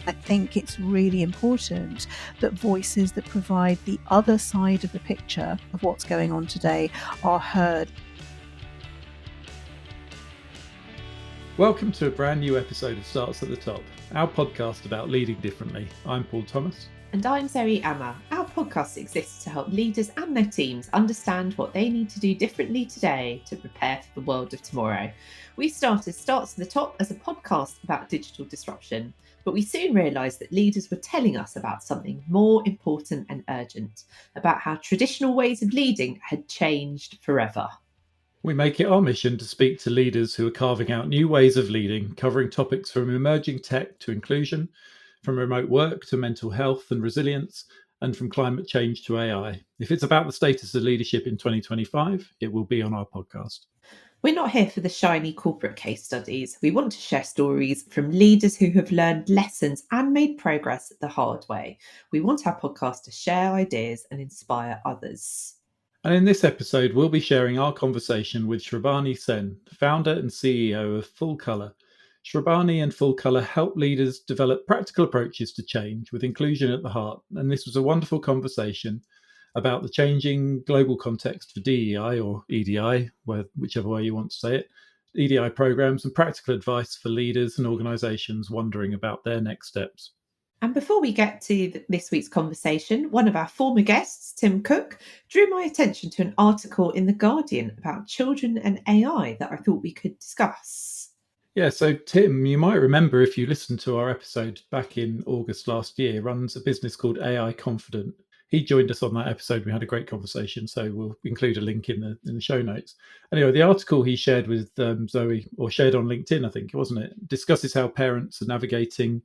I think it's really important that voices that provide the other side of the picture of what's going on today are heard. Welcome to a brand new episode of Starts at the Top, our podcast about leading differently. I'm Paul Thomas. And I'm Zoe Amar. Our podcast exists to help leaders and their teams understand what they need to do differently today to prepare for the world of tomorrow. We started Starts at the Top as a podcast about digital disruption, but we soon realised that leaders were telling us about something more important and urgent, about how traditional ways of leading had changed forever. We make it our mission to speak to leaders who are carving out new ways of leading, covering topics from emerging tech to inclusion, from remote work to mental health and resilience, and from climate change to AI. If it's about the status of leadership in 2025, it will be on our podcast. We're not here for the shiny corporate case studies. We want to share stories from leaders who have learned lessons and made progress the hard way. We want our podcast to share ideas and inspire others. And in this episode, we'll be sharing our conversation with Srabani Sen, founder and CEO of Full Colour. Srabani and Full Colour help leaders develop practical approaches to change with inclusion at the heart. And this was a wonderful conversation about the changing global context for DEI or EDI, whichever way you want to say it, EDI programs and practical advice for leaders and organisations wondering about their next steps. And before we get to this week's conversation, one of our former guests, Tim Cook, drew my attention to an article in The Guardian about children and AI that I thought we could discuss. Yeah, so Tim, you might remember if you listened to our episode back in August last year, runs a business called AI Confident. He joined us on that episode. We had a great conversation, so we'll include a link in the show notes. Anyway, the article he shared with Zoe, or shared on LinkedIn, I think, wasn't it, discusses how parents are navigating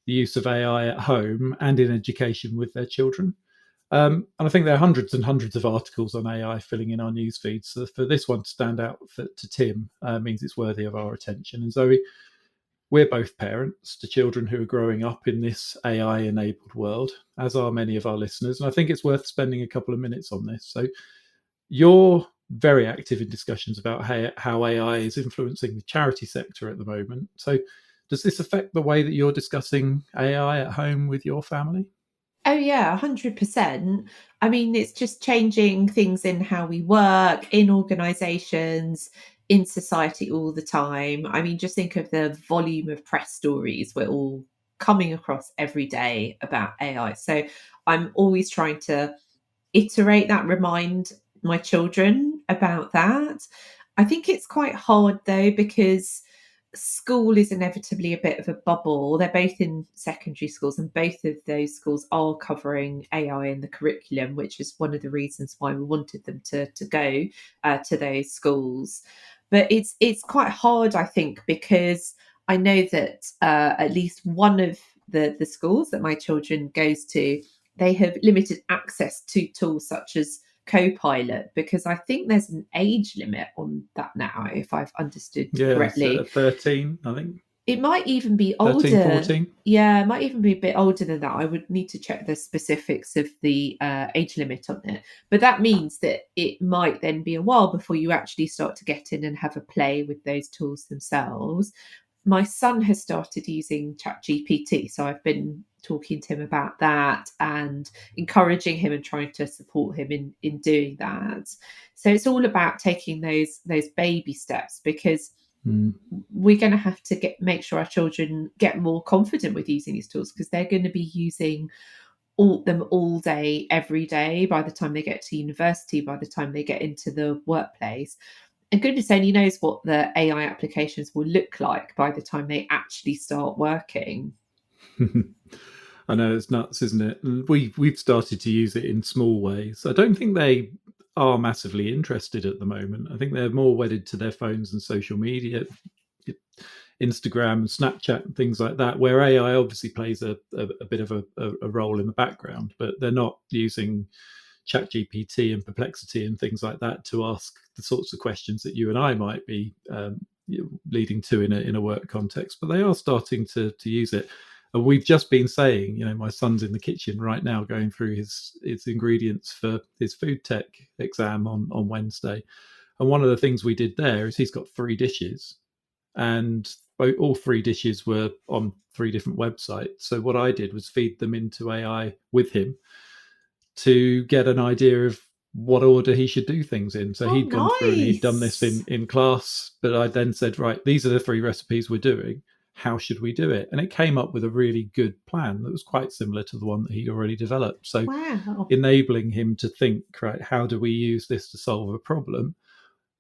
the use of AI at home and in education with their children. And I think there are hundreds and hundreds of articles on AI filling in our news feeds. So for this one to stand out to Tim means it's worthy of our attention. And Zoe, we're both parents to children who are growing up in this AI-enabled world, as are many of our listeners. And I think it's worth spending a couple of minutes on this. So you're very active in discussions about how AI is influencing the charity sector at the moment. So does this affect the way that you're discussing AI at home with your family? Oh, yeah, 100%. I mean, it's just changing things in how we work, in organisations, in society all the time. I mean, just think of the volume of press stories we're all coming across every day about AI. So I'm always trying to iterate that, remind my children about that. I think it's quite hard though, because school is inevitably a bit of a bubble. They're both in secondary schools, and both of those schools are covering AI in the curriculum, which is one of the reasons why we wanted them to go to those schools. But it's quite hard, I think, because I know that at least one of the schools that my children goes to, they have limited access to tools such as Copilot, because I think there's an age limit on that now, if I've understood correctly. 13, I think. It might even be older. 13, 14. Yeah, it might even be a bit older than that. I would need to check the specifics of the age limit on it. But that means that it might then be a while before you actually start to get in and have a play with those tools themselves. My son has started using ChatGPT, so I've been talking to him about that and encouraging him and trying to support him in doing that. So it's all about taking those baby steps, because we're going to have to make sure our children get more confident with using these tools, because they're going to be using them all day, every day, by the time they get to university, by the time they get into the workplace. And goodness only knows what the AI applications will look like by the time they actually start working. I know, it's nuts, isn't it? We've started to use it in small ways. I don't think they are massively interested at the moment. I think they're more wedded to their phones and social media, Instagram and Snapchat and things like that, where AI obviously plays a bit of a role in the background, but they're not using ChatGPT and Perplexity and things like that to ask the sorts of questions that you and I might be leading to in a work context. But they are starting to use it. And we've just been saying, my son's in the kitchen right now going through his ingredients for his food tech exam on Wednesday. And one of the things we did there is he's got 3 dishes, and all 3 dishes were on 3 different websites. So what I did was feed them into AI with him to get an idea of what order he should do things in. So he'd gone through and he'd done this in class, but I then said, right, these are the 3 recipes we're doing. How should we do it? And it came up with a really good plan that was quite similar to the one that he'd already developed. So enabling him to think, right, how do we use this to solve a problem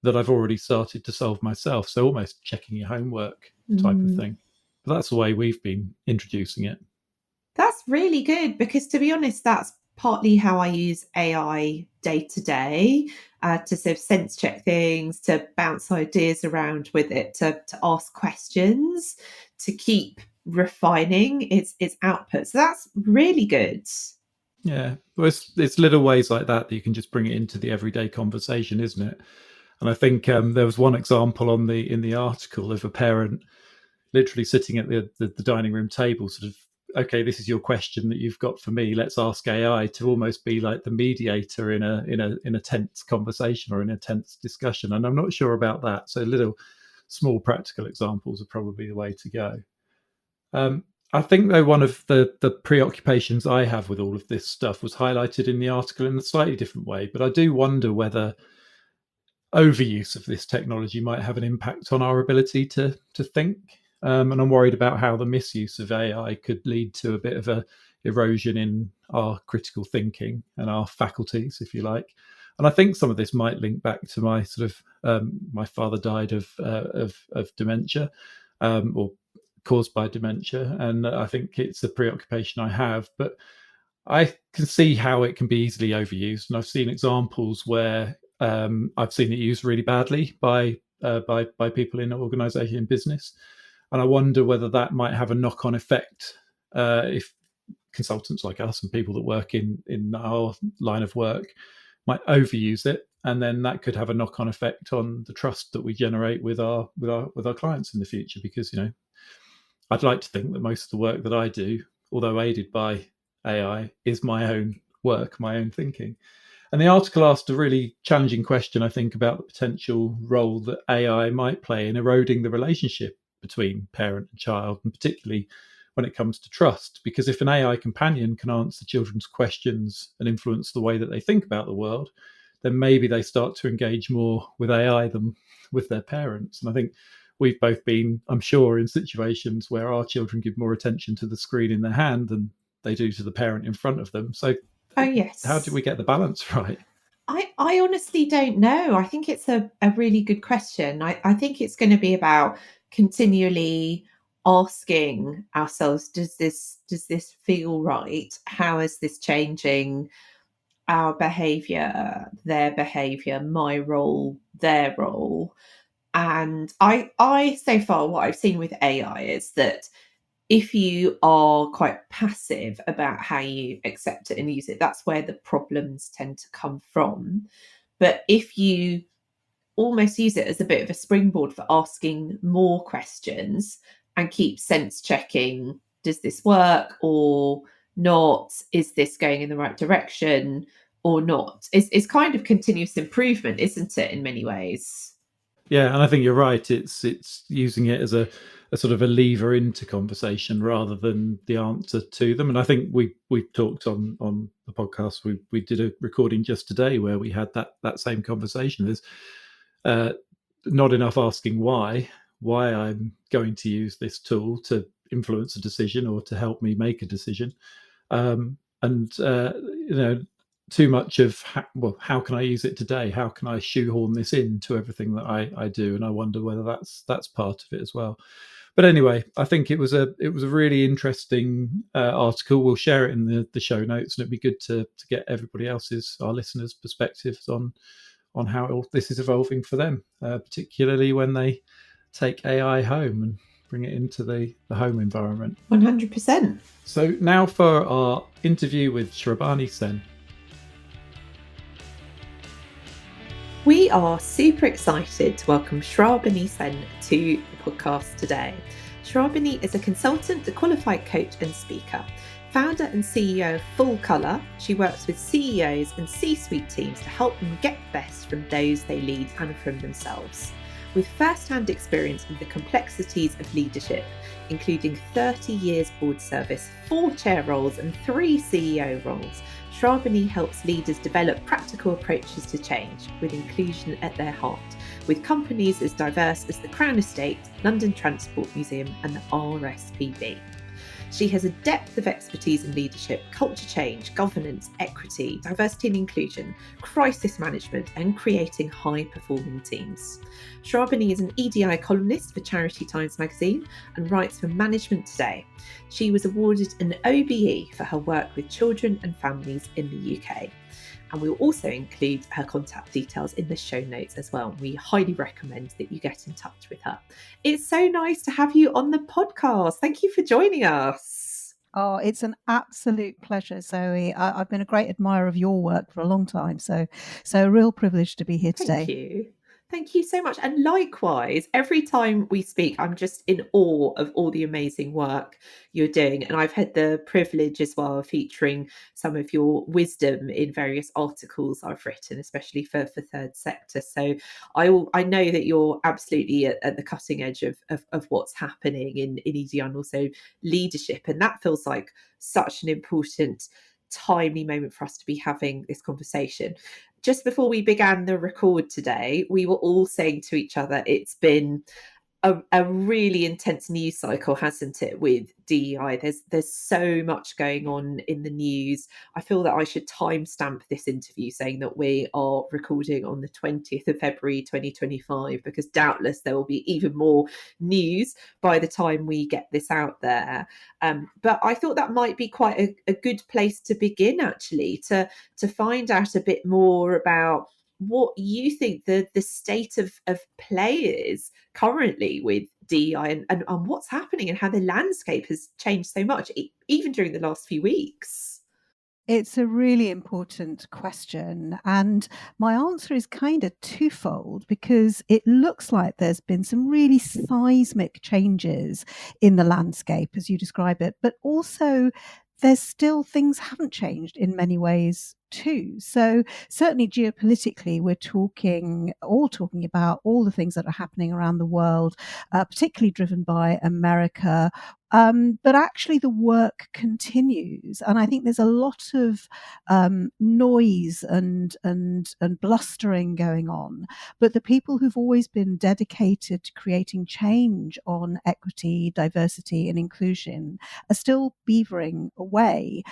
that I've already started to solve myself? So almost checking your homework type of thing. But that's the way we've been introducing it. That's really good, because to be honest, that's partly how I use AI day to day, to sort of sense check things, to bounce ideas around with it, to ask questions, to keep refining its output. So that's really good. Yeah, well, it's little ways like that you can just bring it into the everyday conversation, isn't it? And I think there was one example in the article of a parent literally sitting at the dining room table, sort of, okay, this is your question that you've got for me. Let's ask AI to almost be like the mediator in a tense conversation or in a tense discussion. And I'm not sure about that. So little small practical examples are probably the way to go. I think, though, one of the preoccupations I have with all of this stuff was highlighted in the article in a slightly different way. But I do wonder whether overuse of this technology might have an impact on our ability to think. And I'm worried about how the misuse of AI could lead to a bit of a erosion in our critical thinking and our faculties, if you like. And I think some of this might link back to my sort of my father died of dementia, or caused by dementia, and I think it's a preoccupation I have. But I can see how it can be easily overused, and I've seen examples where I've seen it used really badly by people in organisation and business. And I wonder whether that might have a knock-on effect if consultants like us and people that work in our line of work might overuse it, and then that could have a knock-on effect on the trust that we generate with our clients in the future. Because I'd like to think that most of the work that I do, although aided by AI, is my own work, my own thinking. And the article asked a really challenging question, I think, about the potential role that AI might play in eroding the relationship between parent and child, and particularly when it comes to trust. Because if an AI companion can answer children's questions and influence the way that they think about the world, then maybe they start to engage more with AI than with their parents. And I think we've both been, I'm sure, in situations where our children give more attention to the screen in their hand than they do to the parent in front of them. So yes, how do we get the balance right? I honestly don't know. I think it's a really good question. I think it's going to be about continually asking ourselves, does this feel right? How is this changing our behavior, their behavior, my role, their role? And I so far, what I've seen with AI is that if you are quite passive about how you accept it and use it, that's where the problems tend to come from. But if you almost use it as a bit of a springboard for asking more questions and keep sense checking, does this work or not? Is this going in the right direction or not? It's kind of continuous improvement, isn't it, in many ways? Yeah, and I think you're right. It's using it as a sort of a lever into conversation rather than the answer to them. And I think we've talked on the podcast. We did a recording just today where we had that same conversation. There's not enough asking why I'm going to use this tool to influence a decision or to help me make a decision, and too much of how can I use it today? How can I shoehorn this into everything that I do? And I wonder whether that's part of it as well. But anyway, I think it was a really interesting article. We'll share it in the show notes, and it'd be good to get everybody else's, our listeners' perspectives on how all this is evolving for them, particularly when they take AI home and bring it into the home environment. 100%. So now for our interview with Srabani Sen. We are super excited to welcome Srabani Sen to the podcast today. Srabani is a consultant, a qualified coach and speaker. Founder and CEO of Full Colour, she works with CEOs and C-suite teams to help them get the best from those they lead and from themselves. with first-hand experience of the complexities of leadership, including 30 years board service, 4 chair roles and 3 CEO roles. Srabani helps leaders develop practical approaches to change with inclusion at their heart, with companies as diverse as the Crown Estate, London Transport Museum and the RSPB. She has a depth of expertise in leadership, culture change, governance, equity, diversity and inclusion, crisis management, and creating high-performing teams. Srabani is an EDI columnist for Charity Times magazine and writes for Management Today. She was awarded an OBE for her work with children and families in the UK. And we'll also include her contact details in the show notes as well. We highly recommend that you get in touch with her. It's so nice to have you on the podcast. Thank you for joining us. Oh, it's an absolute pleasure, Zoe. I've been a great admirer of your work for a long time, so a real privilege to be here today. Thank you. Thank you so much. And likewise, every time we speak, I'm just in awe of all the amazing work you're doing. And I've had the privilege as well of featuring some of your wisdom in various articles I've written, especially for third sector. So I know that you're absolutely at the cutting edge of what's happening in EDI and also leadership. And that feels like such an important, timely moment for us to be having this conversation. Just before we began the record today, we were all saying to each other, it's been a really intense news cycle, hasn't it, with DEI? There's so much going on in the news. I feel that I should timestamp this interview saying that we are recording on the 20th of February 2025, because doubtless there will be even more news by the time we get this out there. But I thought that might be quite a good place to begin, actually, to find out a bit more about what you think the state of play is currently with DEI and what's happening and how the landscape has changed so much, even during the last few weeks. It's a really important question. And my answer is kind of twofold, because it looks like there's been some really seismic changes in the landscape, as you describe it, but also there's still things haven't changed in many ways too. So certainly geopolitically, we're talking about all the things that are happening around the world, particularly driven by America. But actually the work continues. And I think there's a lot of noise and blustering going on. But the people who've always been dedicated to creating change on equity, diversity and inclusion are still beavering away.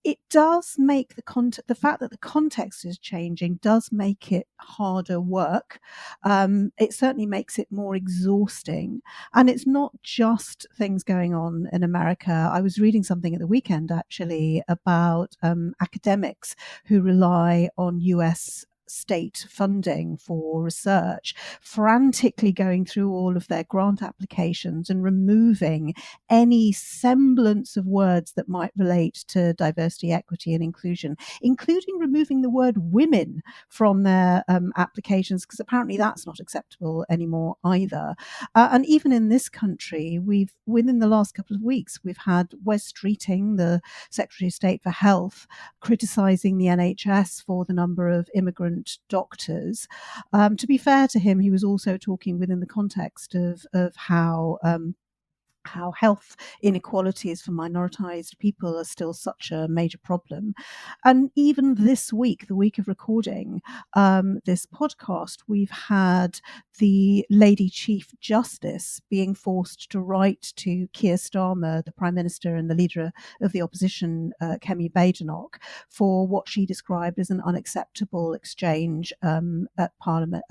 It does make the fact that the context is changing does make it harder work. It certainly makes it more exhausting. And it's not just things going on in America. I was reading something at the weekend, actually, about academics who rely on US state funding for research, frantically going through all of their grant applications and removing any semblance of words that might relate to diversity, equity and inclusion, including removing the word women from their applications, because apparently that's not acceptable anymore either. And even in this country, within the last couple of weeks, we've had Wes Streeting, the Secretary of State for Health, criticising the NHS for the number of immigrant doctors. To be fair to him, he was also talking within the context of how health inequalities for minoritized people are still such a major problem. And even this week, the week of recording this podcast, we've had the Lady Chief Justice being forced to write to Keir Starmer, the Prime Minister and the leader of the opposition, Kemi Badenoch, for what she described as an unacceptable exchange at Parliament,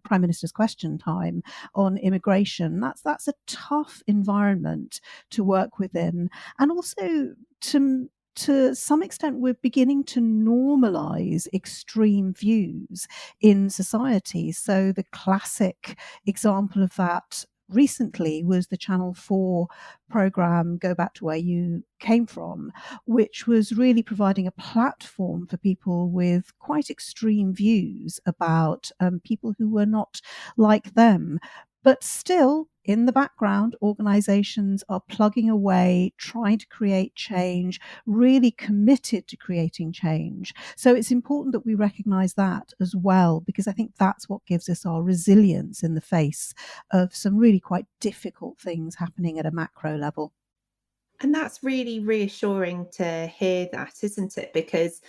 Prime Minister's question time on immigration. That's a tough environment to work within, and also to some extent we're beginning to normalize extreme views in society. So the classic example of that recently was the Channel 4 program Go Back to Where You Came From, which was really providing a platform for people with quite extreme views about people who were not like them. But still, in the background, organizations are plugging away, trying to create change, really committed to creating change. So it's important that we recognize that as well, because I think that's what gives us our resilience in the face of some really quite difficult things happening at a macro level. And that's really reassuring to hear that, isn't it? Because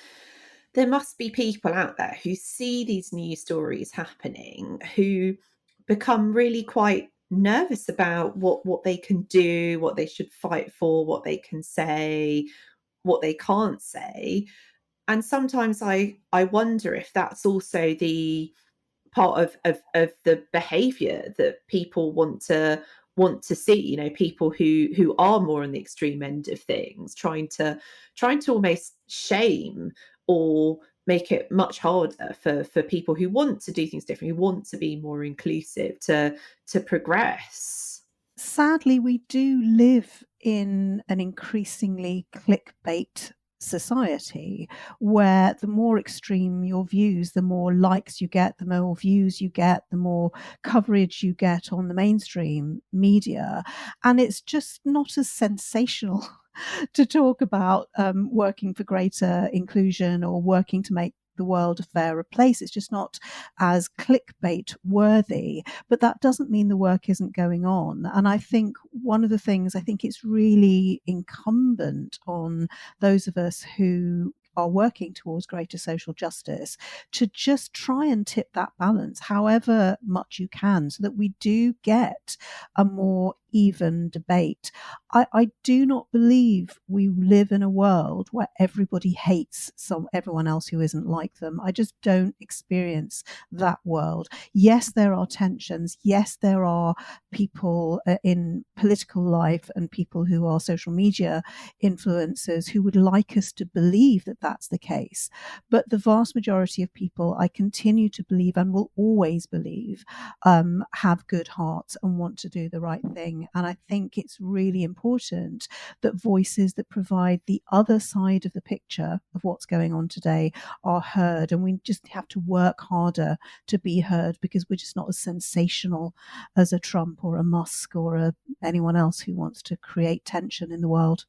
there must be people out there who see these news stories happening, who become really quite nervous about what they can do, what they should fight for, what they can say, what they can't say. And sometimes I wonder if that's also the part of the behavior that people want to see, people who are more on the extreme end of things, trying to almost shame or make it much harder for people who want to do things differently, who want to be more inclusive, to progress. Sadly, we do live in an increasingly clickbait society where the more extreme your views, the more likes you get, the more views you get, the more coverage you get on the mainstream media. And it's just not as sensational to talk about working for greater inclusion or working to make the world a fairer place. It's just not as clickbait worthy, but that doesn't mean the work isn't going on. And I think one of the things, I think it's really incumbent on those of us who are working towards greater social justice to just try and tip that balance however much you can so that we do get a more even debate. I do not believe we live in a world where everybody hates everyone else who isn't like them. I just don't experience that world. Yes, there are tensions. Yes, there are people in political life and people who are social media influencers who would like us to believe that that's the case. But the vast majority of people, I continue to believe and will always believe, have good hearts and want to do the right thing. And I think it's really important that voices that provide the other side of the picture of what's going on today are heard. And we just have to work harder to be heard because we're just not as sensational as a Trump or a Musk or anyone else who wants to create tension in the world.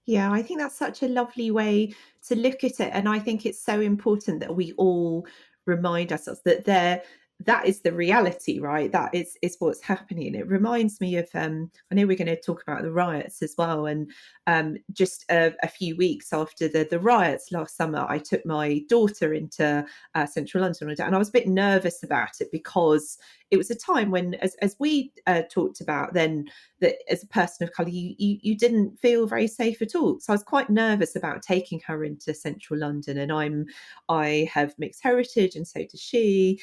Yeah, I think that's such a lovely way to look at it. And I think it's so important that we all remind ourselves that is the reality, right? That is what's happening. It reminds me of I know we're going to talk about the riots as well. And just a few weeks after the riots last summer, I took my daughter into central London, and I was a bit nervous about it because it was a time when, as we talked about then, that as a person of colour, you didn't feel very safe at all. So I was quite nervous about taking her into central London, and I have mixed heritage, and so does she.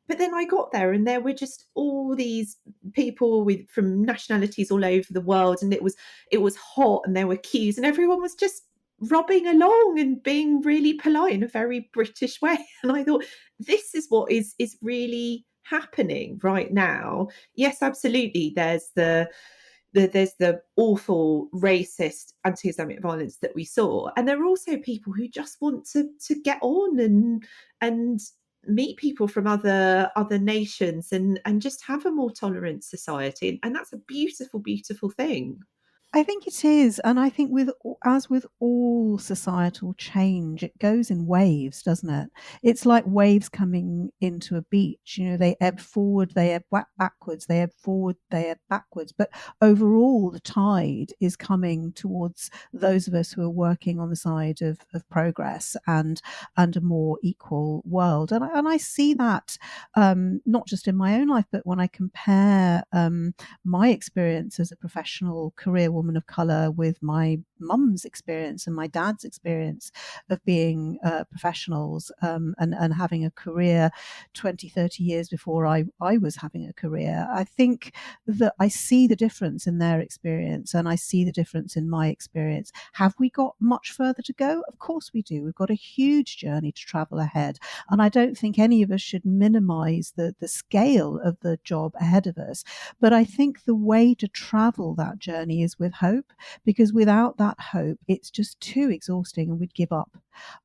But then I got there, and there were just all these people from nationalities all over the world, and it was hot, and there were queues, and everyone was just rubbing along and being really polite in a very British way. And I thought, this is what is really happening right now. Yes, absolutely. There's the awful racist anti-Islamic violence that we saw, and there are also people who just want to get on and meet people from other nations and just have a more tolerant society, and that's a beautiful, beautiful thing. I think it is, and I think as with all societal change, it goes in waves, doesn't it? It's like waves coming into a beach. They ebb forward, they ebb backwards, they ebb forward, they ebb backwards. But overall, the tide is coming towards those of us who are working on the side of progress and a more equal world. And I see that not just in my own life, but when I compare my experience as a professional career woman of color with my mum's experience and my dad's experience of being professionals and having a career 20, 30 years before I was having a career. I think that I see the difference in their experience and I see the difference in my experience. Have we got much further to go? Of course we do. We've got a huge journey to travel ahead. And I don't think any of us should minimize the scale of the job ahead of us. But I think the way to travel that journey is with hope, because without that hope, it's just too exhausting and we'd give up.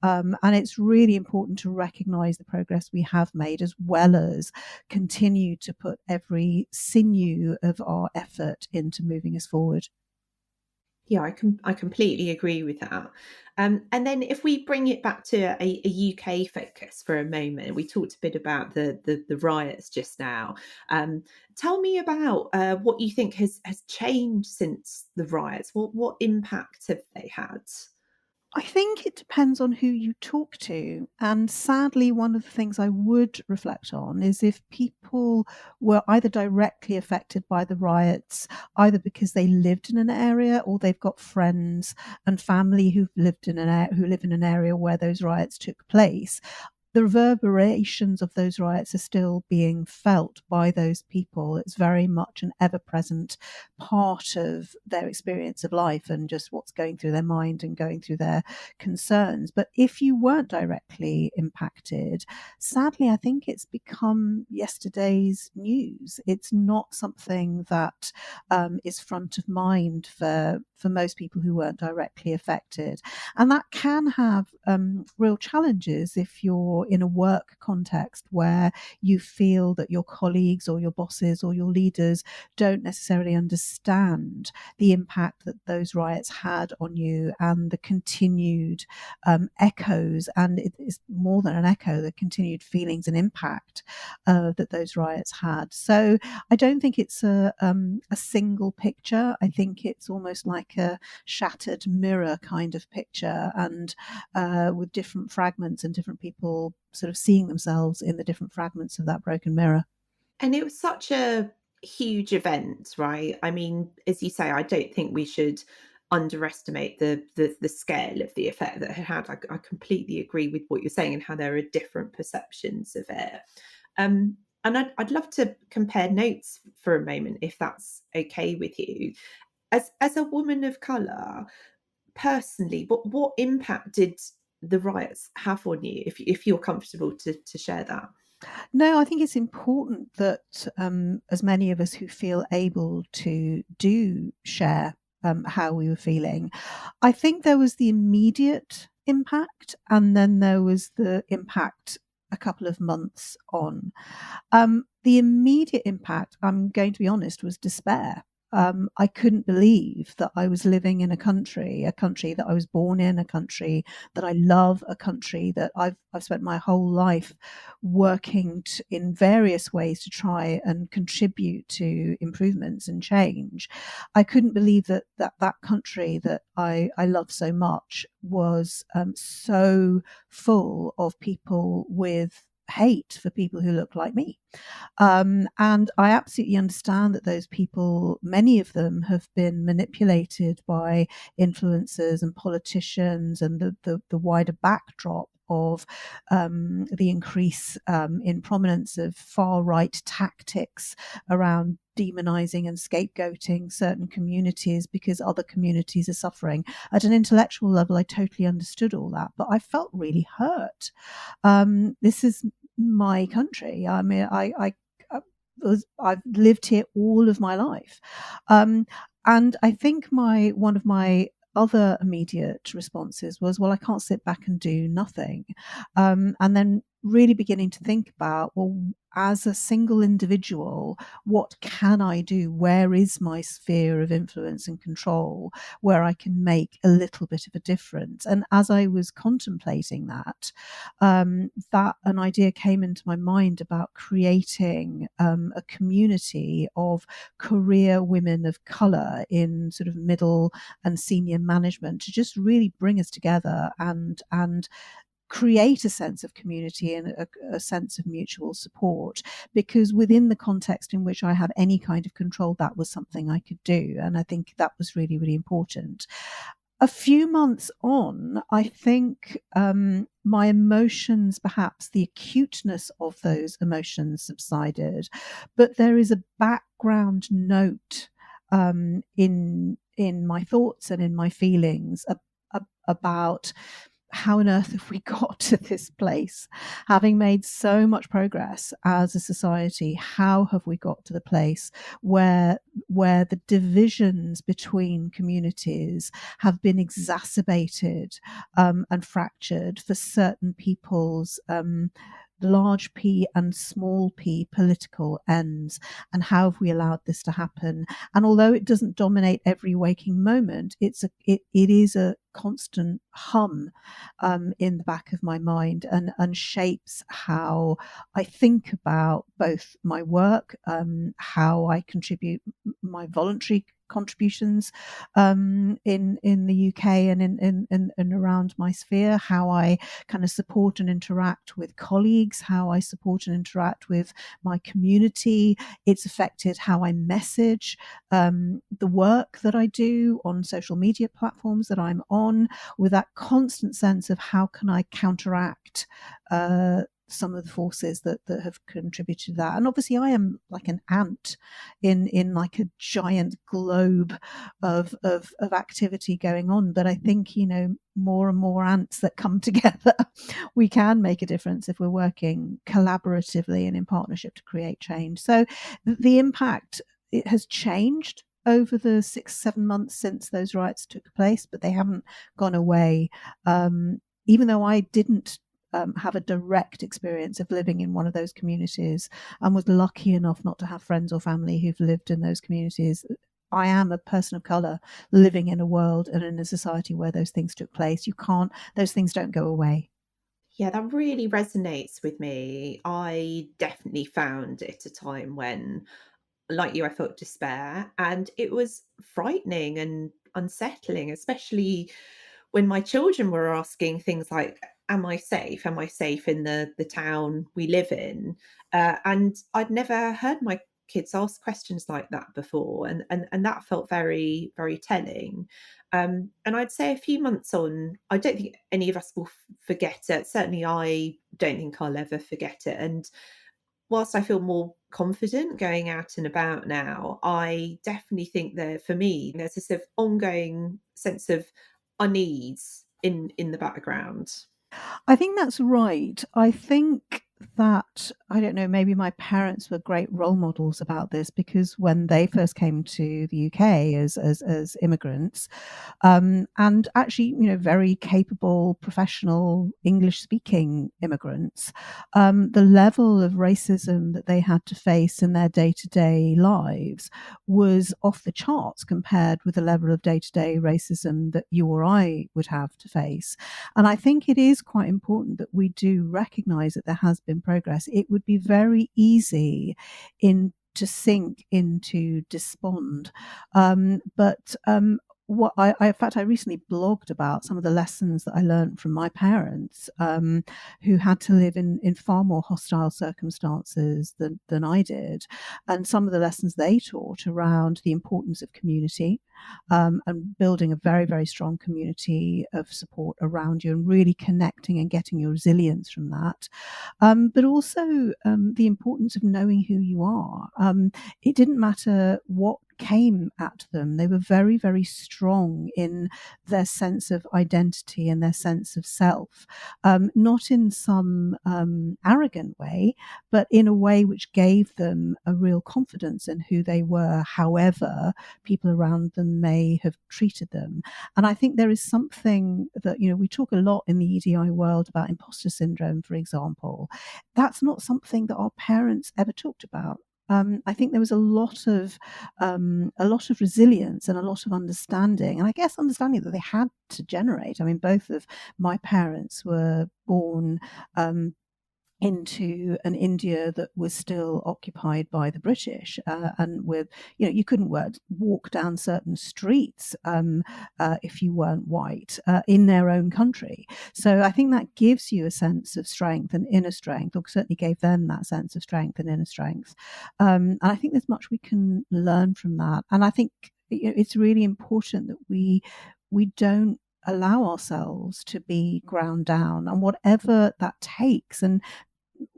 And it's really important to recognize the progress we have made, as well as continue to put every sinew of our effort into moving us forward. Yeah, I completely agree with that. And then if we bring it back to a UK focus for a moment, we talked a bit about the riots just now. Tell me about what you think has changed since the riots. What impact have they had? I think it depends on who you talk to. And sadly, one of the things I would reflect on is if people were either directly affected by the riots, either because they lived in an area or they've got friends and family who live in an area where those riots took place, the reverberations of those riots are still being felt by those people. It's very much an ever present part of their experience of life and just what's going through their mind and going through their concerns. But if you weren't directly impacted, sadly, I think it's become yesterday's news. It's not something that is front of mind for most people who weren't directly affected. And that can have real challenges if you're in a work context where you feel that your colleagues or your bosses or your leaders don't necessarily understand the impact that those riots had on you and the continued echoes, and it is more than an echo, the continued feelings and impact that those riots had. So I don't think it's a single picture. I think it's almost like a shattered mirror kind of picture, and with different fragments and different people sort of seeing themselves in the different fragments of that broken mirror. And it was such a huge event, right? I mean, as you say, I don't think we should underestimate the scale of the effect that it had. I completely agree with what you're saying and how there are different perceptions of it. And I'd love to compare notes for a moment, if that's okay with you. As a woman of colour, personally, what impact did the riots have on you? If you're comfortable to share that. No, I think it's important that as many of us who feel able to do share how we were feeling. I think there was the immediate impact, and then there was the impact a couple of months on. The immediate impact, I'm going to be honest, was despair. I couldn't believe that I was living in a country that I was born in, a country that I love, a country that I've spent my whole life working in various ways to try and contribute to improvements and change. I couldn't believe that country that I love so much was so full of people with hate for people who look like me. And I absolutely understand that those people, many of them, have been manipulated by influencers and politicians and the wider backdrop of the increase in prominence of far right tactics around demonizing and scapegoating certain communities because other communities are suffering. At an intellectual level, I totally understood all that, but I felt really hurt. This is my country. I mean, I've lived here all of my life, and I think one of my other immediate responses was, well, I can't sit back and do nothing, and then really beginning to think about, well, as a single individual, what can I do? Where is my sphere of influence and control where I can make a little bit of a difference? And as I was contemplating that, that an idea came into my mind about creating a community of career women of colour in sort of middle and senior management to just really bring us together and create a sense of community and a sense of mutual support, because within the context in which I have any kind of control, that was something I could do. And I think that was really, really important. A few months on, I think my emotions, perhaps the acuteness of those emotions subsided, but there is a background note in my thoughts and in my feelings about how on earth have we got to this place? Having made so much progress as a society, how have we got to the place where the divisions between communities have been exacerbated and fractured for certain people's large P and small p political ends, and how have we allowed this to happen? And although it doesn't dominate every waking moment, it is a constant hum in the back of my mind, and shapes how I think about both my work, how I contribute my voluntary contributions in the UK and in around my sphere, how I kind of support and interact with colleagues, how I support and interact with my community. It's affected how I message the work that I do on social media platforms that I'm on, with that constant sense of how can I counteract some of the forces that have contributed to that. And obviously I am like an ant in like a giant globe of activity going on. But I think, more and more ants that come together, we can make a difference if we're working collaboratively and in partnership to create change. So the impact, it has changed over the 6-7 months since those riots took place, but they haven't gone away. Even though I didn't have a direct experience of living in one of those communities, and was lucky enough not to have friends or family who've lived in those communities, I am a person of color living in a world and in a society where those things took place. Those things don't go away. Yeah, that really resonates with me. I definitely found it a time when, like you, I felt despair, and it was frightening and unsettling, especially when my children were asking things like, "Am I safe? Am I safe in the town we live in?" And I'd never heard my kids ask questions like that before, and that felt very very telling. And I'd say a few months on, I don't think any of us will forget it. Certainly, I don't think I'll ever forget it. And whilst I feel more confident going out and about now, I definitely think that for me, there's this sort of ongoing sense of unease in the background. I think that's right. I think that, I don't know, maybe my parents were great role models about this, because when they first came to the UK as immigrants, and actually, very capable, professional English speaking immigrants, the level of racism that they had to face in their day to day lives was off the charts compared with the level of day to day racism that you or I would have to face. And I think it is quite important that we do recognize that there has been progress. It would be very easy to sink into despond. But what in fact, I recently blogged about some of the lessons that I learned from my parents, who had to live in far more hostile circumstances than I did, and some of the lessons they taught around the importance of community, and building a very, very strong community of support around you, and really connecting and getting your resilience from that. But also the importance of knowing who you are. It didn't matter what came at them. They were very, very strong in their sense of identity and their sense of self, not in some arrogant way, but in a way which gave them a real confidence in who they were, however people around them may have treated them. And I think there is something that, we talk a lot in the EDI world about imposter syndrome, for example. That's not something that our parents ever talked about. I think there was a lot of resilience and a lot of understanding, and I guess understanding that they had to generate. I mean, both of my parents were born into an India that was still occupied by the British, and with, you couldn't walk down certain streets if you weren't white in their own country. So I think that gives you a sense of strength and inner strength, or certainly gave them that sense of strength and inner strength. And I think there's much we can learn from that. And I think it's really important that we don't allow ourselves to be ground down, and whatever that takes. And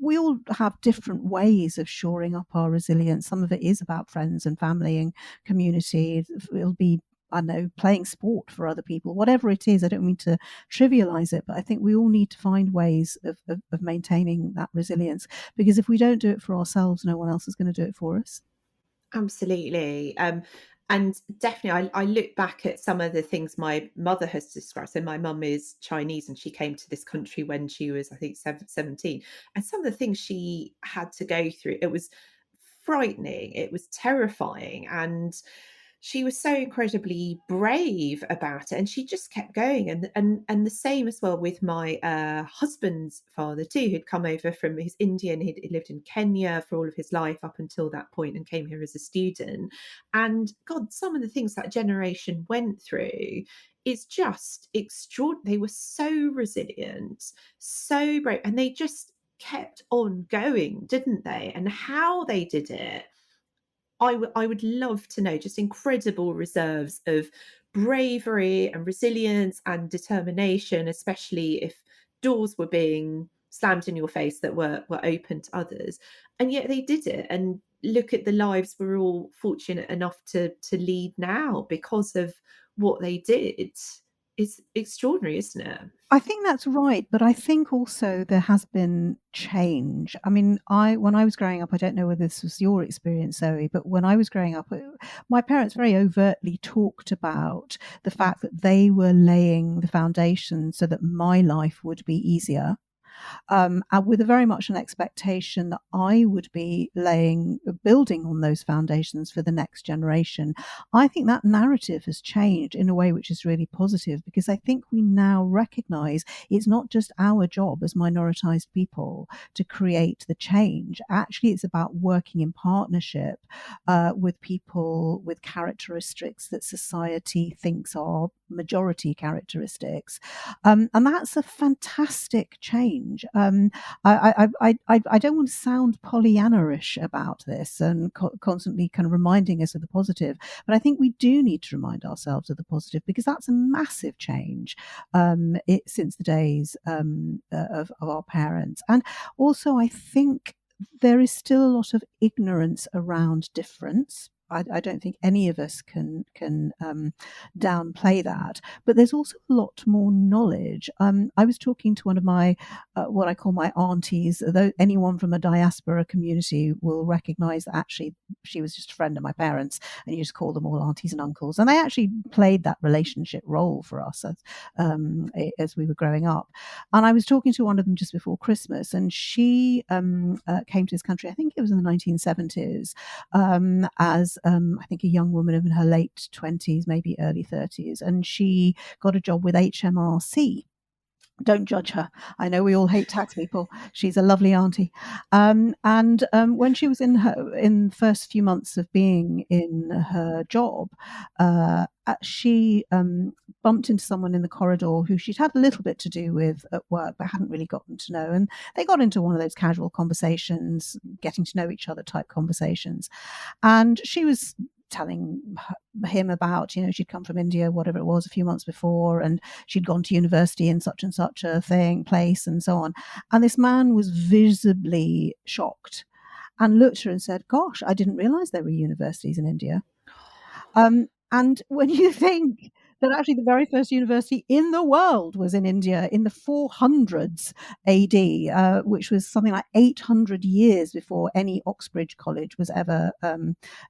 we all have different ways of shoring up our resilience. Some of it is about friends and family and community. It'll be I know, playing sport for other people, whatever it is. I don't mean to trivialize it, but I think we all need to find ways of maintaining that resilience, because if we don't do it for ourselves, no one else is going to do it for us. Absolutely. And definitely, I look back at some of the things my mother has described. So, my mum is Chinese and she came to this country when she was, I think, 17. And some of the things she had to go through, it was frightening, it was terrifying. And she was so incredibly brave about it, and she just kept going. And the same as well with my husband's father too, who'd come over from his Indian. He'd lived in Kenya for all of his life up until that point, and came here as a student. And God, some of the things that generation went through is just extraordinary. They were so resilient, so brave, and they just kept on going, didn't they? And how they did it, I would love to know. Just incredible reserves of bravery and resilience and determination, especially if doors were being slammed in your face that were open to others. And yet they did it. And look at the lives we're all fortunate enough to lead now because of what they did. It's extraordinary, isn't it? I think that's right, but I think also there has been change. I mean, when I was growing up, I don't know whether this was your experience, Zoe, but when I was growing up, my parents very overtly talked about the fact that they were laying the foundation so that my life would be easier. And with a very much an expectation that I would be building on those foundations for the next generation. I think that narrative has changed in a way which is really positive, because I think we now recognize it's not just our job as minoritized people to create the change. Actually, it's about working in partnership with people with characteristics that society thinks are majority characteristics. And that's a fantastic change. I don't want to sound Pollyanna-ish about this and constantly kind of reminding us of the positive, but I think we do need to remind ourselves of the positive, because that's a massive change since the days of our parents. And also, I think there is still a lot of ignorance around difference. I don't think any of us can downplay that, but there's also a lot more knowledge. I was talking to one of my what I call my aunties. Though anyone from a diaspora community will recognise that actually she was just a friend of my parents, and you just call them all aunties and uncles, and they actually played that relationship role for us as we were growing up. And I was talking to one of them just before Christmas, and she came to this country, I think it was in the 1970s, as I think a young woman in her late 20s, maybe early 30s, and she got a job with HMRC. Don't judge her. I know we all hate tax people. She's a lovely auntie. And when she was in the first few months of being in her job, she bumped into someone in the corridor who she'd had a little bit to do with at work, but hadn't really gotten to know. And they got into one of those casual conversations, getting to know each other type conversations. And she was telling him about, she'd come from India, whatever it was, a few months before, and she'd gone to university in such and such a place and so on. And this man was visibly shocked and looked at her and said, "Gosh, I didn't realize there were universities in India." And when you think that actually the very first university in the world was in India in the 400s AD, which was something like 800 years before any Oxbridge College was ever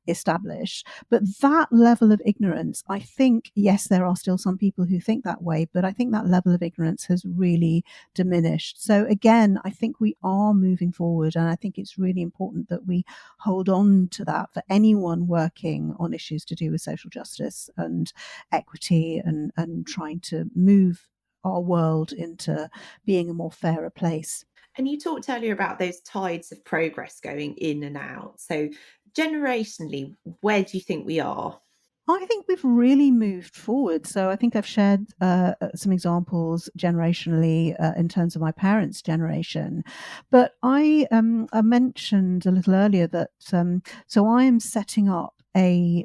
established. But that level of ignorance, I think, yes, there are still some people who think that way, but I think that level of ignorance has really diminished. So again, I think we are moving forward, and I think it's really important that we hold on to that for anyone working on issues to do with social justice and equity, and trying to move our world into being a more fairer place. And you talked earlier about those tides of progress going in and out. So generationally, where do you think we are? I think we've really moved forward. So I think I've shared some examples generationally in terms of my parents' generation. But I mentioned a little earlier that so I am setting up a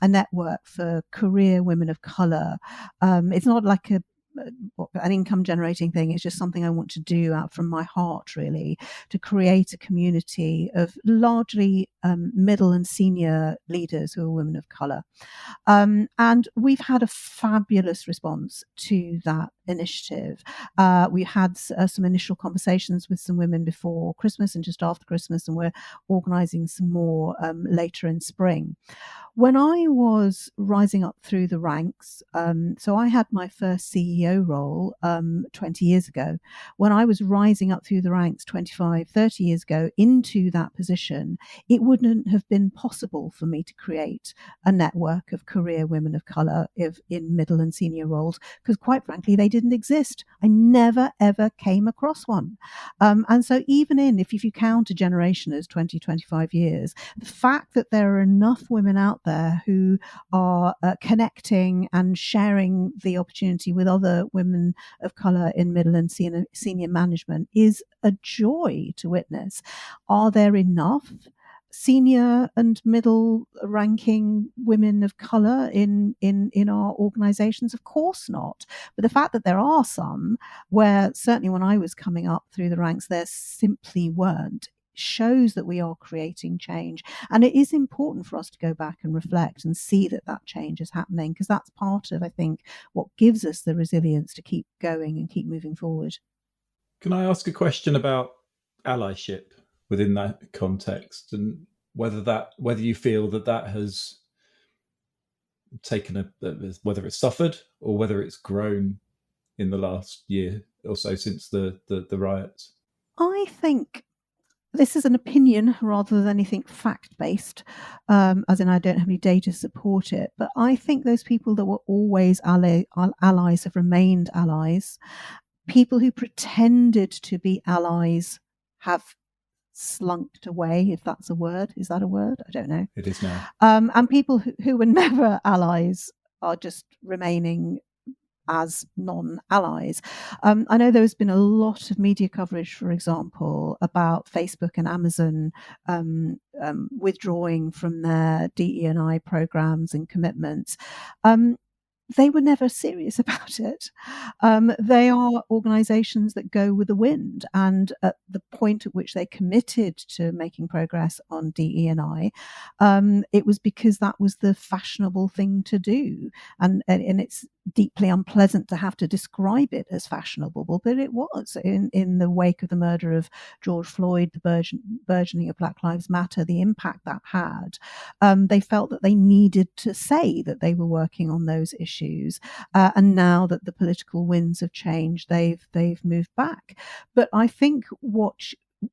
network for career women of color. It's not like an income generating thing. It's just something I want to do out from my heart, really, to create a community of largely middle and senior leaders who are women of colour. And we've had a fabulous response to that initiative. We had some initial conversations with some women before Christmas and just after Christmas, and we're organising some more later in spring. When I was rising up through the ranks, so I had my first CEO role 20 years ago. When I was rising up through the ranks 25, 30 years ago into that position, it wouldn't have been possible for me to create a network of career women of colour in middle and senior roles, because quite frankly, they didn't exist. I never, ever came across one. And so even if you count a generation as 20, 25 years, the fact that there are enough women out there who are connecting and sharing the opportunity with other women of colour in middle and senior management is a joy to witness. Are there enough senior and middle ranking women of colour in our organisations? Of course not. But the fact that there are some, where certainly when I was coming up through the ranks, there simply weren't, shows that we are creating change. And it is important for us to go back and reflect and see that change is happening, because that's part of, I think, what gives us the resilience to keep going and keep moving forward. Can I ask a question about allyship within that context, and whether you feel that has taken whether it's suffered or whether it's grown in the last year or so since the riots? I think this is an opinion rather than anything fact-based, as in I don't have any data to support it. But I think those people that were always allies have remained allies. People who pretended to be allies have slunked away, if that's a word. Is that a word? I don't know. It is now. And people who were never allies are just remaining as non-allies. I know there's been a lot of media coverage, for example, about Facebook and Amazon withdrawing from their DE&I programs and commitments. They were never serious about it. They are organizations that go with the wind. And at the point at which they committed to making progress on DE&I, it was because that was the fashionable thing to do. And it's deeply unpleasant to have to describe it as fashionable, but it was in the wake of the murder of George Floyd, the burgeoning of Black Lives Matter, the impact that had. They felt that they needed to say that they were working on those issues, and now that the political winds have changed, they've moved back. But I think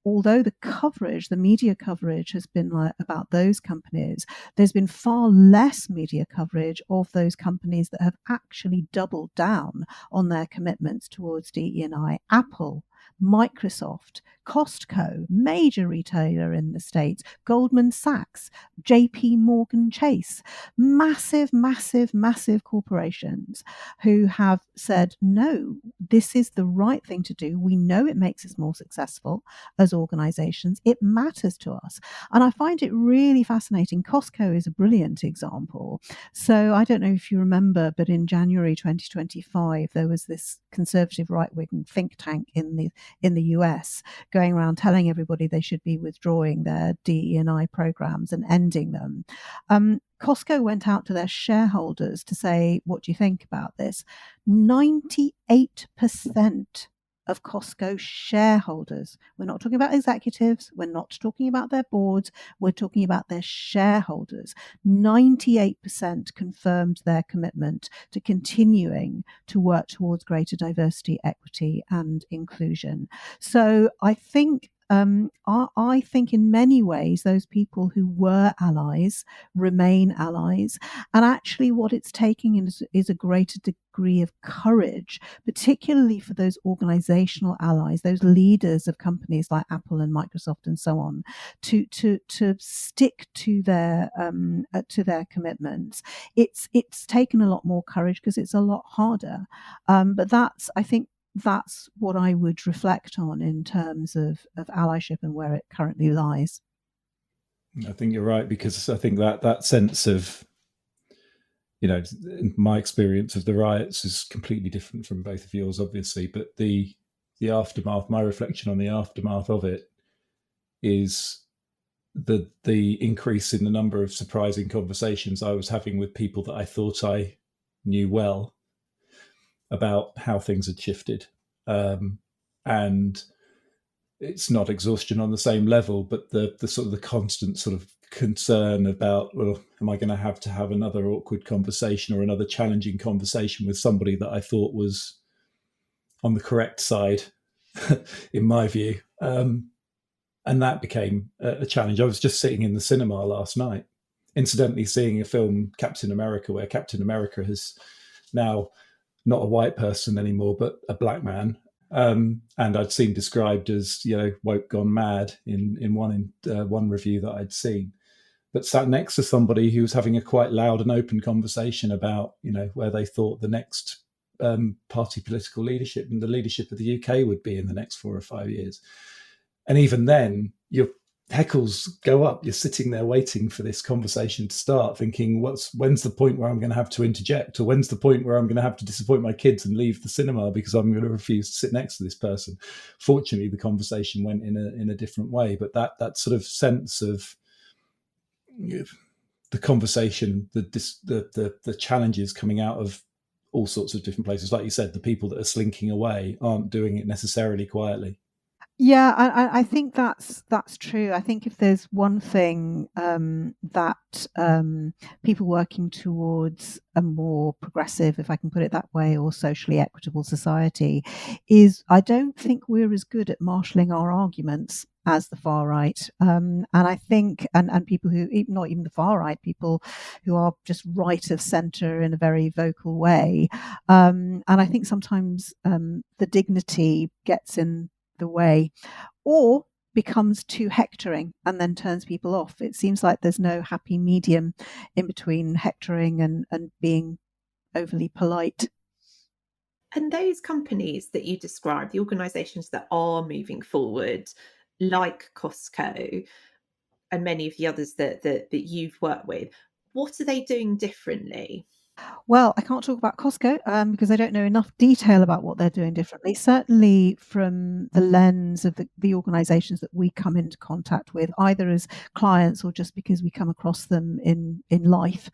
although the media coverage has been about those companies, there's been far less media coverage of those companies that have actually doubled down on their commitments towards DE&I. Apple, Microsoft, Costco, major retailer in the States, Goldman Sachs, JP Morgan Chase, massive, massive, massive corporations who have said, no, this is the right thing to do. We know it makes us more successful as organizations. It matters to us. And I find it really fascinating. Costco is a brilliant example. So I don't know if you remember, but in January 2025, there was this conservative right-wing think tank in the US going around telling everybody they should be withdrawing their DE&I programs and ending them. Costco went out to their shareholders to say, what do you think about this? 98% of Costco shareholders, we're not talking about executives, we're not talking about their boards, we're talking about their shareholders. 98% confirmed their commitment to continuing to work towards greater diversity, equity, and inclusion. So I think in many ways, those people who were allies remain allies. And actually what it's taking is a greater degree of courage, particularly for those organizational allies, those leaders of companies like Apple and Microsoft and so on, to stick to their commitments. It's taken a lot more courage because it's a lot harder. But I think that's what I would reflect on in terms of allyship and where it currently lies. I think you're right, because I think that sense of my experience of the riots is completely different from both of yours, obviously, but the aftermath, my reflection on the aftermath of it is the increase in the number of surprising conversations I was having with people that I thought I knew well about how things had shifted. And it's not exhaustion on the same level, but the sort of the constant sort of concern about, well, am I going to have another awkward conversation or another challenging conversation with somebody that I thought was on the correct side, in my view. And that became a challenge. I was just sitting in the cinema last night, incidentally seeing a film, Captain America, where Captain America has now not a white person anymore, but a black man. And I'd seen described as, woke gone mad in one review that I'd seen. But sat next to somebody who was having a quite loud and open conversation about, where they thought the next party political leadership and the leadership of the UK would be in the next 4 or 5 years. And even then, your heckles go up. You're sitting there waiting for this conversation to start, thinking, when's the point where I'm going to have to interject? Or when's the point where I'm going to have to disappoint my kids and leave the cinema because I'm going to refuse to sit next to this person? Fortunately, the conversation went in a different way. But that sort of sense of the conversation, the challenges coming out of all sorts of different places. Like you said, the people that are slinking away aren't doing it necessarily quietly. Yeah, I think that's true. I think if there's one thing that people working towards a more progressive, if I can put it that way, or socially equitable society is, I don't think we're as good at marshalling our arguments as the far right. And I think, and people who, not even the far right, people who are just right of centre in a very vocal way. And I think sometimes the dignity gets in the way, or becomes too hectoring and then turns people off. It seems like there's no happy medium in between hectoring and being overly polite. And those companies that you described, the organisations that are moving forward, like Costco and many of the others that you've worked with, what are they doing differently? Well, I can't talk about Costco because I don't know enough detail about what they're doing differently. Certainly, from the lens of the organisations that we come into contact with, either as clients or just because we come across them in life,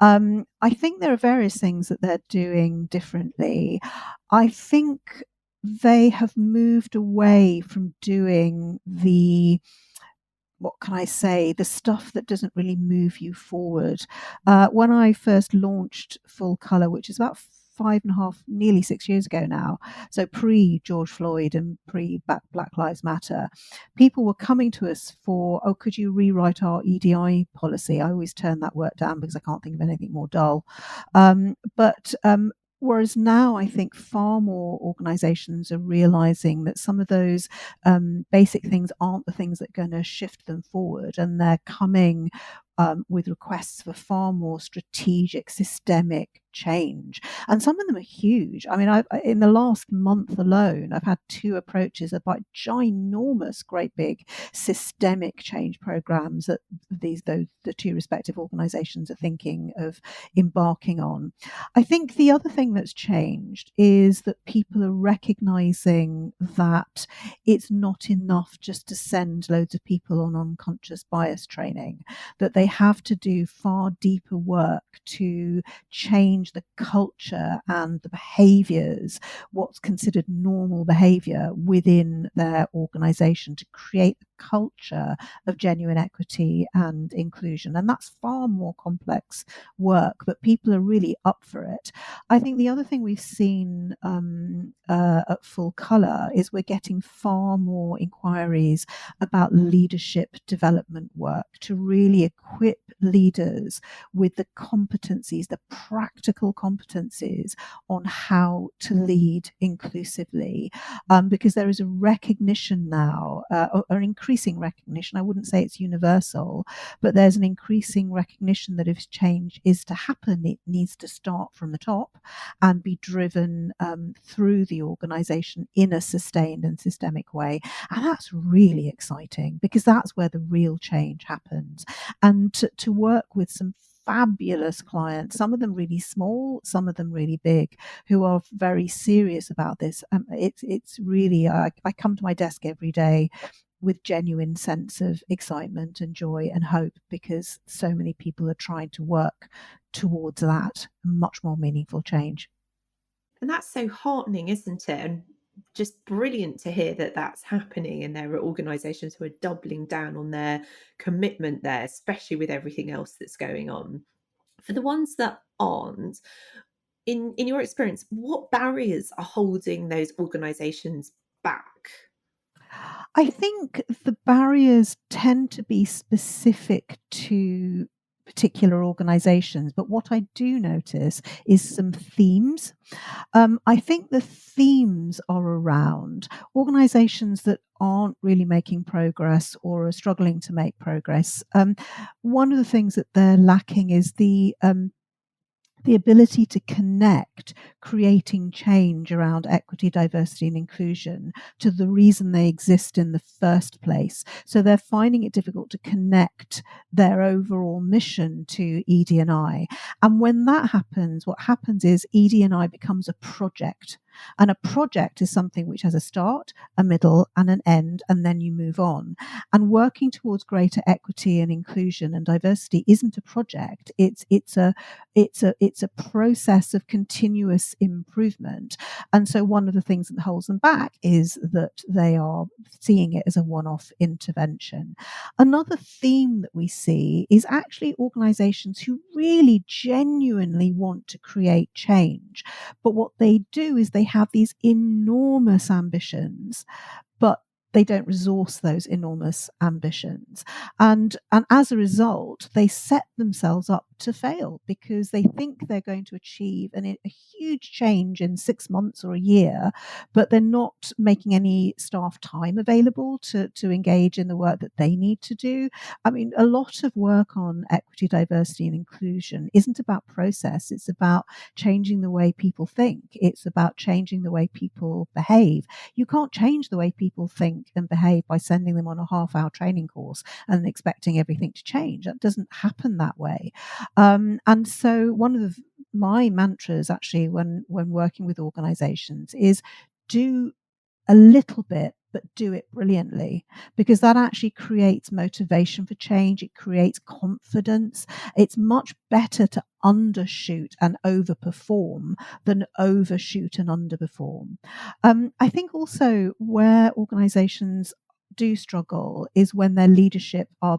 I think there are various things that they're doing differently. I think they have moved away from doing what can I say, the stuff that doesn't really move you forward. When I first launched Full Colour, which is about 5.5, nearly 6 years ago now, so pre George Floyd and pre Black Lives Matter, people were coming to us for, oh, could you rewrite our EDI policy? I always turn that work down because I can't think of anything more dull. But whereas now I think far more organizations are realizing that some of those basic things aren't the things that are going to shift them forward, and they're coming with requests for far more strategic, systemic change. And some of them are huge. I mean, in the last month alone, I've had 2 approaches about ginormous, great big systemic change programs that the 2 respective organizations are thinking of embarking on. I think the other thing that's changed is that people are recognizing that it's not enough just to send loads of people on unconscious bias training, that they have to do far deeper work to change the culture and the behaviors, what's considered normal behavior within their organization, to create a culture of genuine equity and inclusion. And that's far more complex work, but people are really up for it. I think the other thing we've seen at Full Colour is we're getting far more inquiries about leadership development work to really equip leaders with the competencies, the practical competencies on how to lead inclusively, because there is a recognition now, an increasing recognition. I wouldn't say it's universal, but there's an increasing recognition that if change is to happen, it needs to start from the top and be driven through the organization in a sustained and systemic way. And that's really exciting because that's where the real change happens. And to work with some fabulous clients, some of them really small, some of them really big, who are very serious about this. It's really, I come to my desk every day with genuine sense of excitement and joy and hope, because so many people are trying to work towards that much more meaningful change. And that's so heartening, isn't it? And just brilliant to hear that that's happening. And there are organisations who are doubling down on their commitment there, especially with everything else that's going on. For the ones that aren't, in your experience, what barriers are holding those organisations back? I think the barriers tend to be specific to particular organizations, but what I do notice is some themes. I think the themes are around organizations that aren't really making progress or are struggling to make progress. One of the things that they're lacking is the ability to connect creating change around equity, diversity, and inclusion to the reason they exist in the first place. So they're finding it difficult to connect their overall mission to ED&I. And when that happens, what happens is ED&I becomes a project. And a project is something which has a start, a middle, and an end, and then you move on. And working towards greater equity and inclusion and diversity isn't a project. It's a process of continuous improvement. And so one of the things that holds them back is that they are seeing it as a one-off intervention. Another theme that we see is actually organizations who really genuinely want to create change. But what they do is they have these enormous ambitions, but they don't resource those enormous ambitions. And as a result, they set themselves up to fail because they think they're going to achieve a huge change in 6 months or a year, but they're not making any staff time available to engage in the work that they need to do. I mean, a lot of work on equity, diversity, and inclusion isn't about process. It's about changing the way people think. It's about changing the way people behave. You can't change the way people think and behave by sending them on a half-hour training course and expecting everything to change. That doesn't happen that way. And so one of my mantras actually when working with organizations is do a little bit, but do it brilliantly, because that actually creates motivation for change. It creates confidence. It's much better to undershoot and overperform than overshoot and underperform. I think also where organizations do struggle is when their leadership are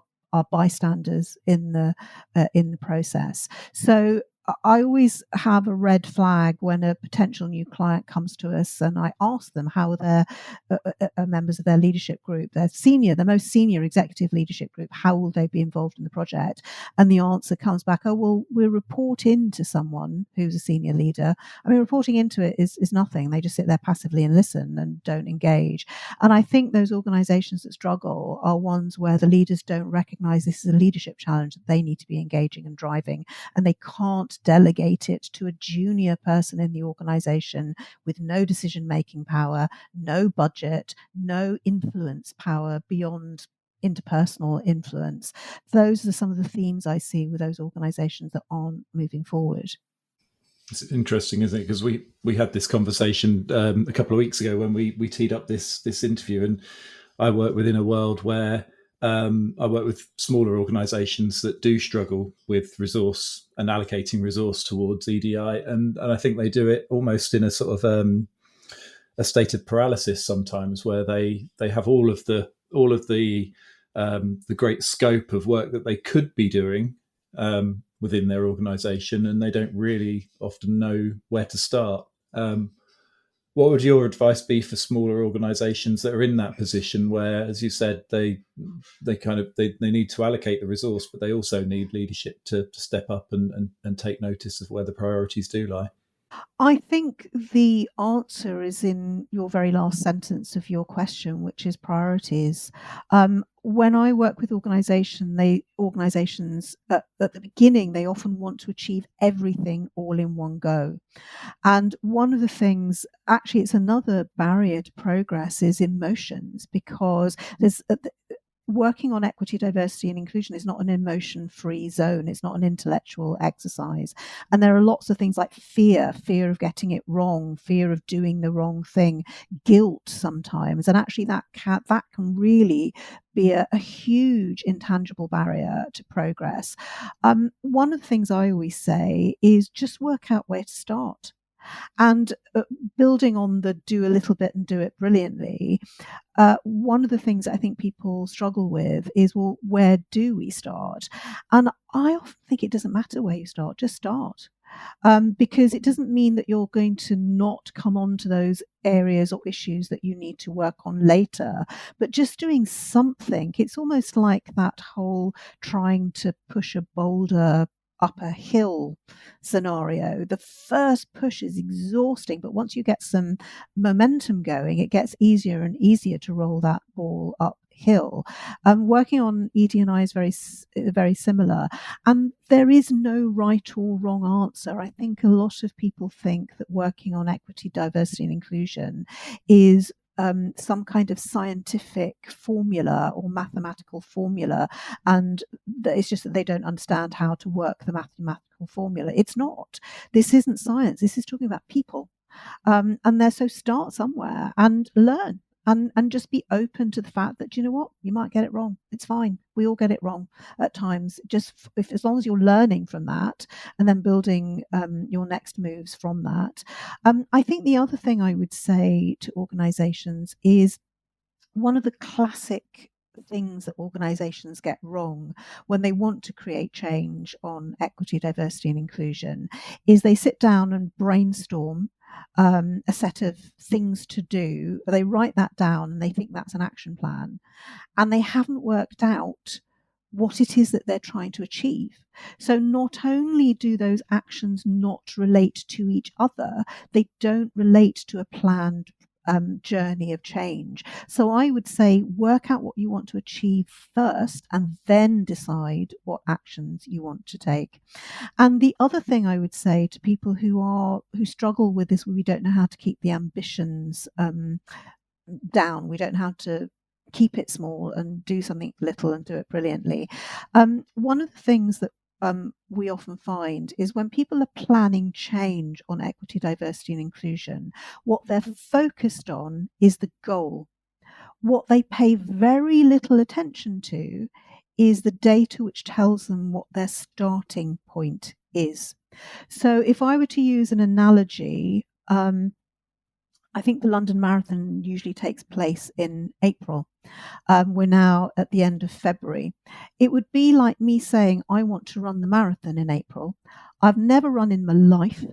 bystanders in the process. So I always have a red flag when a potential new client comes to us, and I ask them how they're members of their leadership group, the most senior executive leadership group, how will they be involved in the project? And the answer comes back, oh, well, we'll report into someone who's a senior leader. I mean, reporting into it is nothing. They just sit there passively and listen and don't engage. And I think those organizations that struggle are ones where the leaders don't recognize this is a leadership challenge that they need to be engaging and driving, and they can't delegate it to a junior person in the organization with no decision making power, no budget, no influence power beyond interpersonal influence. Those are some of the themes I see with those organizations that aren't moving forward. It's interesting, isn't it? Because we had this conversation a couple of weeks ago when we teed up this interview, and I work within a world where I work with smaller organisations that do struggle with resource and allocating resource towards EDI, and I think they do it almost in a sort of a state of paralysis sometimes, where they have all of the great scope of work that they could be doing within their organisation, and they don't really often know where to start. What would your advice be for smaller organisations that are in that position where, as you said, they need to allocate the resource, but they also need leadership to step up and take notice of where the priorities do lie? I think the answer is in your very last sentence of your question, which is priorities. When I work with organizations at the beginning, they often want to achieve everything all in one go. And one of the things, actually, it's another barrier to progress, is emotions, because working on equity, diversity, and inclusion is not an emotion-free zone. It's not an intellectual exercise. And there are lots of things like fear of getting it wrong, fear of doing the wrong thing, guilt sometimes. And actually that can really be a huge intangible barrier to progress. One of the things I always say is just work out where to start. And building on the do a little bit and do it brilliantly, one of the things I think people struggle with is, well, where do we start? And I often think it doesn't matter where you start, just start. Because it doesn't mean that you're going to not come on to those areas or issues that you need to work on later, but just doing something. It's almost like that whole trying to push a boulder up a hill scenario. The first push is exhausting, but once you get some momentum going, it gets easier and easier to roll that ball uphill. Working on ED&I is very similar, and there is no right or wrong answer. I think a lot of people think that working on equity, diversity, and inclusion is some kind of scientific formula or mathematical formula, and it's just that they don't understand how to work the mathematical formula. It's not. This isn't science. This is talking about people. So start somewhere and learn. And just be open to the fact that, you know what, you might get it wrong. It's fine. We all get it wrong at times. Just as long as you're learning from that and then building your next moves from that. I think the other thing I would say to organizations is, one of the classic things that organizations get wrong when they want to create change on equity, diversity, and inclusion is they sit down and brainstorm a set of things to do. They write that down and they think that's an action plan, and they haven't worked out what it is that they're trying to achieve. So not only do those actions not relate to each other, they don't relate to a planned journey of change. So I would say work out what you want to achieve first and then decide what actions you want to take. And the other thing I would say to people who struggle with this, we don't know how to keep the ambitions down. We don't know how to keep it small and do something little and do it brilliantly. One of the things that we often find is when people are planning change on equity, diversity, and inclusion, what they're focused on is the goal. What they pay very little attention to is the data which tells them what their starting point is. So if I were to use an analogy, I think the London Marathon usually takes place in April. We're now at the end of February. It would be like me saying, I want to run the marathon in April. I've never run in my life.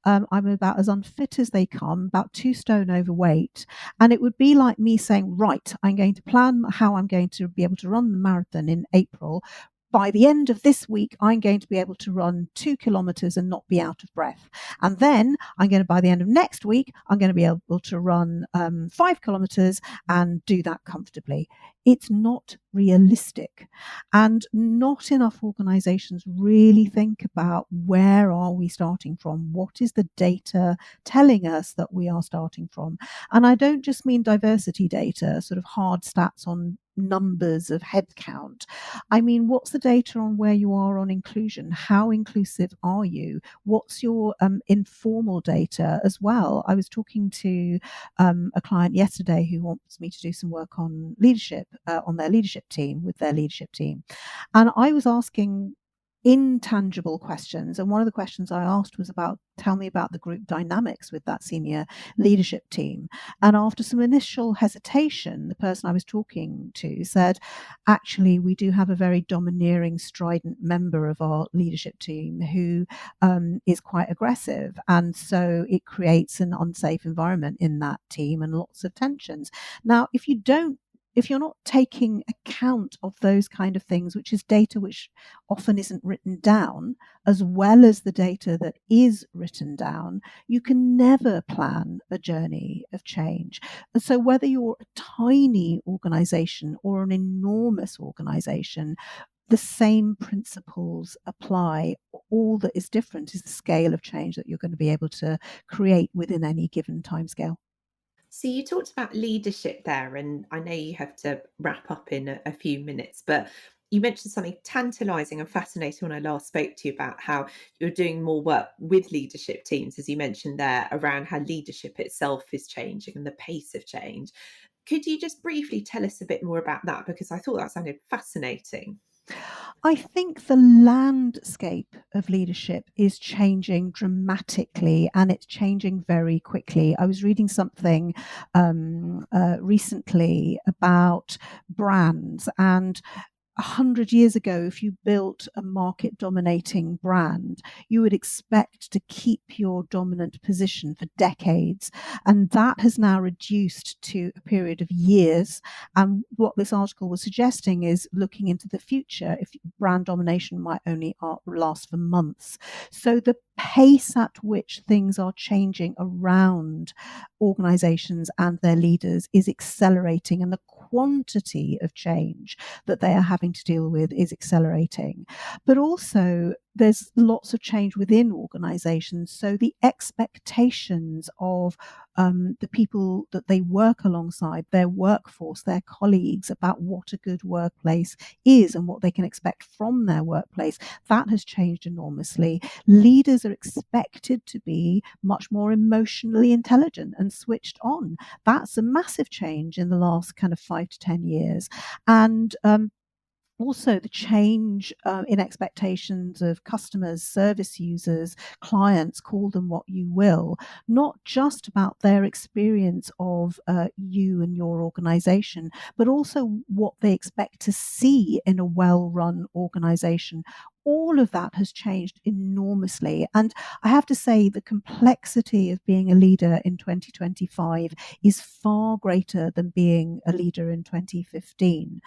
I'm about as unfit as they come, about 2 stone overweight. And it would be like me saying, right, I'm going to plan how I'm going to be able to run the marathon in April. By the end of this week, I'm going to be able to run 2 kilometers and not be out of breath. And then by the end of next week, I'm going to be able to run 5 kilometers and do that comfortably. It's not realistic. And not enough organizations really think about, where are we starting from? What is the data telling us that we are starting from? And I don't just mean diversity data, sort of hard stats on numbers of headcount. I mean, what's the data on where you are on inclusion? How inclusive are you? What's your informal data as well? I was talking to a client yesterday who wants me to do some work on leadership, on their leadership team, with their leadership team. And I was asking intangible questions. And one of the questions I asked was about, tell me about the group dynamics with that senior leadership team. And after some initial hesitation, the person I was talking to said, actually, we do have a very domineering, strident member of our leadership team who is quite aggressive. And so it creates an unsafe environment in that team and lots of tensions. Now, if you're not taking account of those kind of things, which is data which often isn't written down, as well as the data that is written down, you can never plan a journey of change. And so whether you're a tiny organization or an enormous organization, the same principles apply. All that is different is the scale of change that you're going to be able to create within any given timescale. So you talked about leadership there, and I know you have to wrap up in a few minutes, but you mentioned something tantalizing and fascinating when I last spoke to you about how you're doing more work with leadership teams, as you mentioned there, around how leadership itself is changing and the pace of change. Could you just briefly tell us a bit more about that? Because I thought that sounded fascinating. I think the landscape of leadership is changing dramatically and it's changing very quickly. I was reading something recently about brands, and 100 years ago, if you built a market dominating brand, you would expect to keep your dominant position for decades. And that has now reduced to a period of years. And what this article was suggesting is looking into the future, if brand domination might only last for months. So the pace at which things are changing around organizations and their leaders is accelerating, and the quantity of change that they are having to deal with is accelerating. But also, there's lots of change within organizations. So the expectations of the people that they work alongside, their workforce, their colleagues, about what a good workplace is and what they can expect from their workplace, that has changed enormously. Leaders are expected to be much more emotionally intelligent and switched on. That's a massive change in the last kind of 5 to 10 years. And also the change in expectations of customers, service users, clients, call them what you will, not just about their experience of you and your organization, but also what they expect to see in a well-run organization. All of that has changed enormously. And I have to say, the complexity of being a leader in 2025 is far greater than being a leader in 2015.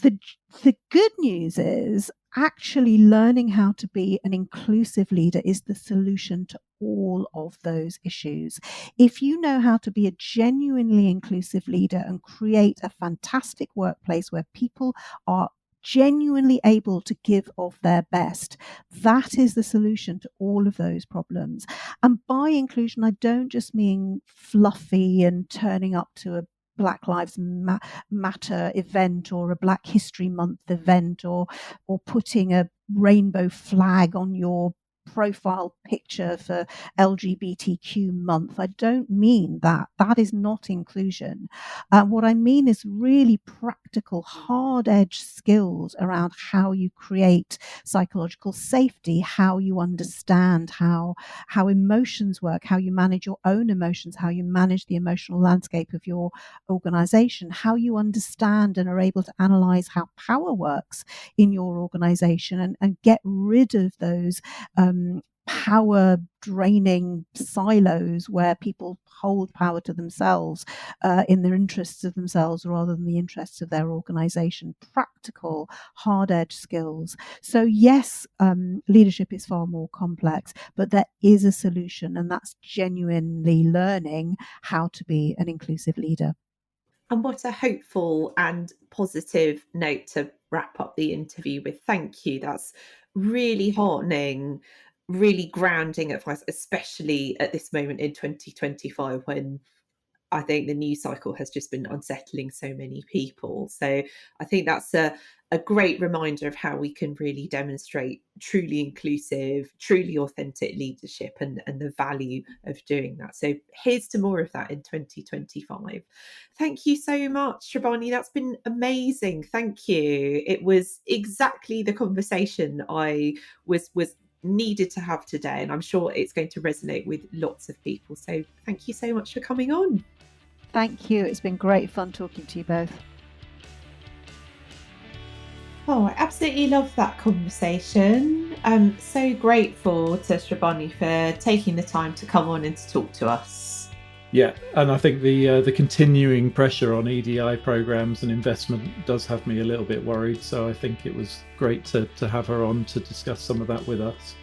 the the good news is actually learning how to be an inclusive leader is the solution to all of those issues. If you know how to be a genuinely inclusive leader and create a fantastic workplace where people are genuinely able to give of their best, that is the solution to all of those problems. And by inclusion, I don't just mean fluffy and turning up to a Black Lives Matter event or a Black History Month event, or putting a rainbow flag on your profile picture for LGBTQ month. I don't mean that. That is not inclusion. What I mean is really practical, hard edge skills around how you create psychological safety, how you understand how emotions work, how you manage your own emotions, how you manage the emotional landscape of your organization, how you understand and are able to analyze how power works in your organization, and get rid of those power draining silos where people hold power to themselves in their interests of themselves rather than the interests of their organization. Practical, hard edge skills. So, yes, leadership is far more complex, but there is a solution, and that's genuinely learning how to be an inclusive leader. And what a hopeful and positive note to wrap up the interview with. Thank you. That's really heartening, really grounding advice, especially at this moment in 2025 when I think the news cycle has just been unsettling so many people. So I think that's a great reminder of how we can really demonstrate truly inclusive, truly authentic leadership, and the value of doing that. So here's to more of that in 2025. Thank you so much, Srabani. That's been amazing. Thank you. It was exactly the conversation I was needed to have today, and I'm sure it's going to resonate with lots of people. So thank you so much for coming on. Thank you. It's been great fun talking to you both. Oh, I absolutely love that conversation. I'm so grateful to Srabani for taking the time to come on and to talk to us. Yeah, and I think the continuing pressure on EDI programs and investment does have me a little bit worried. So I think it was great to have her on to discuss some of that with us.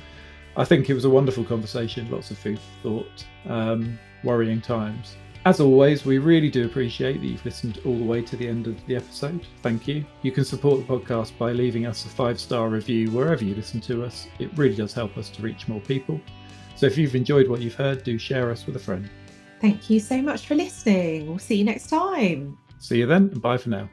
I think it was a wonderful conversation, lots of food for thought, worrying times. As always, we really do appreciate that you've listened all the way to the end of the episode. Thank you. You can support the podcast by leaving us a 5-star review wherever you listen to us. It really does help us to reach more people. So if you've enjoyed what you've heard, do share us with a friend. Thank you so much for listening. We'll see you next time. See you then, and bye for now.